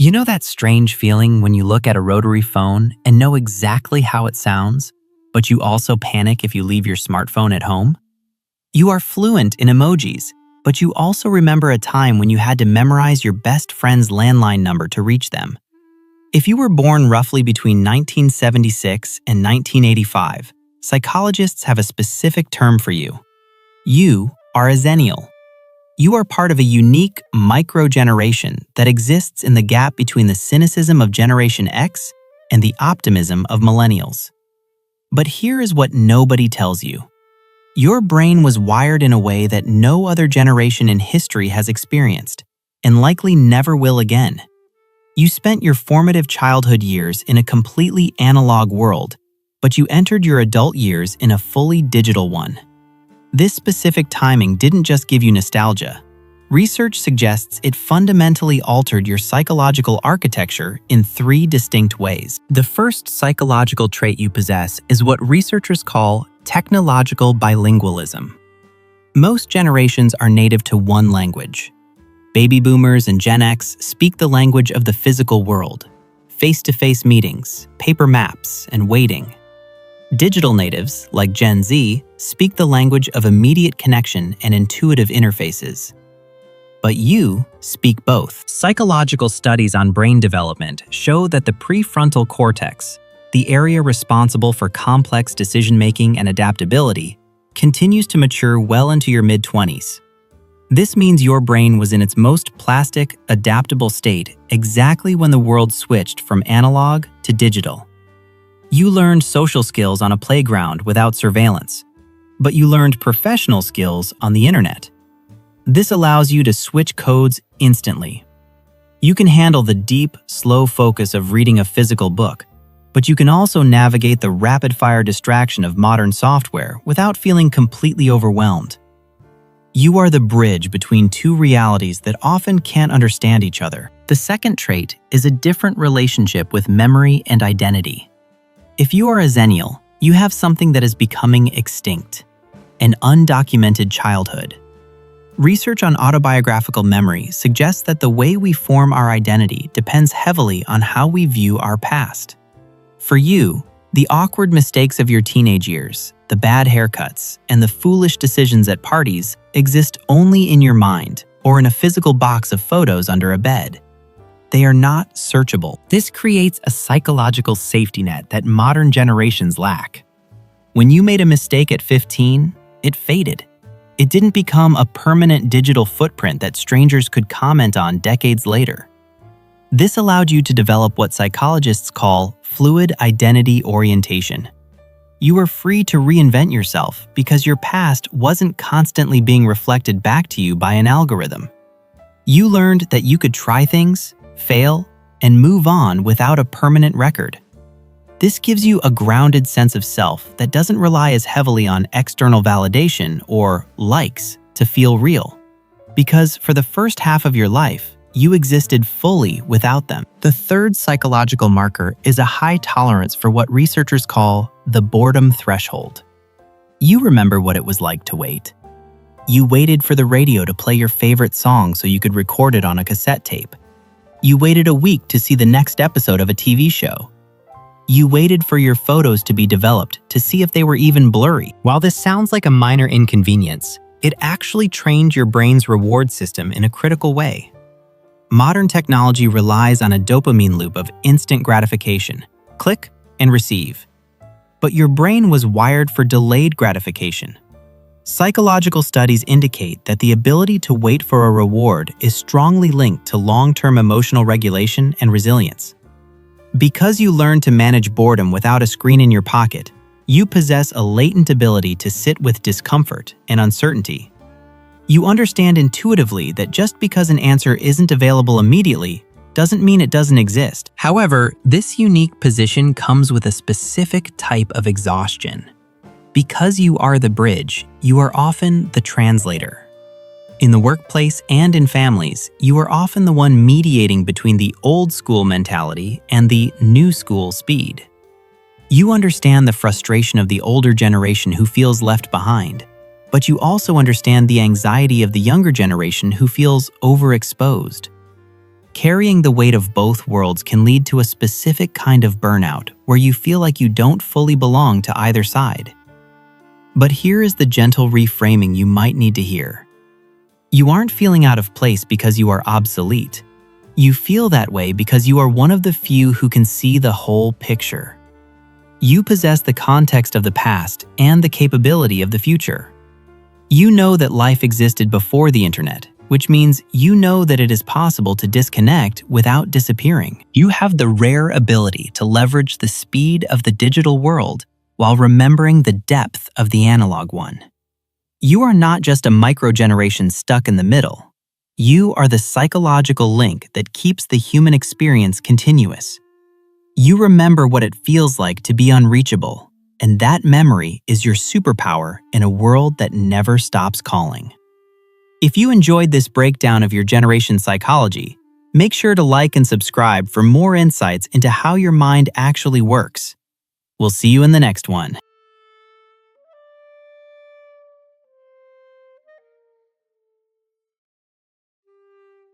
You know that strange feeling when you look at a rotary phone and know exactly how it sounds, but you also panic if you leave your smartphone at home? You are fluent in emojis, but you also remember a time when you had to memorize your best friend's landline number to reach them. If you were born roughly between 1976 and 1985, psychologists have a specific term for you. You are a Xennial. You are part of a unique micro-generation that exists in the gap between the cynicism of Generation X and the optimism of millennials. But here is what nobody tells you. Your brain was wired in a way that no other generation in history has experienced, and likely never will again. You spent your formative childhood years in a completely analog world, but you entered your adult years in a fully digital one. This specific timing didn't just give you nostalgia. Research suggests it fundamentally altered your psychological architecture in 3 distinct ways. The first psychological trait you possess is what researchers call technological bilingualism. Most generations are native to one language. Baby boomers and Gen X speak the language of the physical world, face-to-face meetings, paper maps, and waiting. Digital natives, like Gen Z, speak the language of immediate connection and intuitive interfaces. But you speak both. Psychological studies on brain development show that the prefrontal cortex, the area responsible for complex decision-making and adaptability, continues to mature well into your mid-20s. This means your brain was in its most plastic, adaptable state exactly when the world switched from analog to digital. You learned social skills on a playground without surveillance, but you learned professional skills on the internet. This allows you to switch codes instantly. You can handle the deep, slow focus of reading a physical book, but you can also navigate the rapid-fire distraction of modern software without feeling completely overwhelmed. You are the bridge between 2 realities that often can't understand each other. The second trait is a different relationship with memory and identity. If you are a Xennial, you have something that is becoming extinct: an undocumented childhood. Research on autobiographical memory suggests that the way we form our identity depends heavily on how we view our past. For you, the awkward mistakes of your teenage years, the bad haircuts, and the foolish decisions at parties exist only in your mind or in a physical box of photos under a bed. They are not searchable. This creates a psychological safety net that modern generations lack. When you made a mistake at 15, it faded. It didn't become a permanent digital footprint that strangers could comment on decades later. This allowed you to develop what psychologists call fluid identity orientation. You were free to reinvent yourself because your past wasn't constantly being reflected back to you by an algorithm. You learned that you could try things, fail, and move on without a permanent record. This gives you a grounded sense of self that doesn't rely as heavily on external validation or likes to feel real. Because for the first half of your life, you existed fully without them. The third psychological marker is a high tolerance for what researchers call the boredom threshold. You remember what it was like to wait. You waited for the radio to play your favorite song so you could record it on a cassette tape. You waited a week to see the next episode of a TV show. You waited for your photos to be developed to see if they were even blurry. While this sounds like a minor inconvenience, it actually trained your brain's reward system in a critical way. Modern technology relies on a dopamine loop of instant gratification, click and receive. But your brain was wired for delayed gratification. Psychological studies indicate that the ability to wait for a reward is strongly linked to long-term emotional regulation and resilience. Because you learned to manage boredom without a screen in your pocket, you possess a latent ability to sit with discomfort and uncertainty. You understand intuitively that just because an answer isn't available immediately doesn't mean it doesn't exist. However, this unique position comes with a specific type of exhaustion. Because you are the bridge, you are often the translator. In the workplace and in families, you are often the one mediating between the old school mentality and the new school speed. You understand the frustration of the older generation who feels left behind, but you also understand the anxiety of the younger generation who feels overexposed. Carrying the weight of both worlds can lead to a specific kind of burnout where you feel like you don't fully belong to either side. But here is the gentle reframing you might need to hear. You aren't feeling out of place because you are obsolete. You feel that way because you are one of the few who can see the whole picture. You possess the context of the past and the capability of the future. You know that life existed before the internet, which means you know that it is possible to disconnect without disappearing. You have the rare ability to leverage the speed of the digital world while remembering the depth of the analog one. You are not just a microgeneration stuck in the middle. You are the psychological link that keeps the human experience continuous. You remember what it feels like to be unreachable, and that memory is your superpower in a world that never stops calling. If you enjoyed this breakdown of your generation's psychology, make sure to like and subscribe for more insights into how your mind actually works. We'll see you in the next one.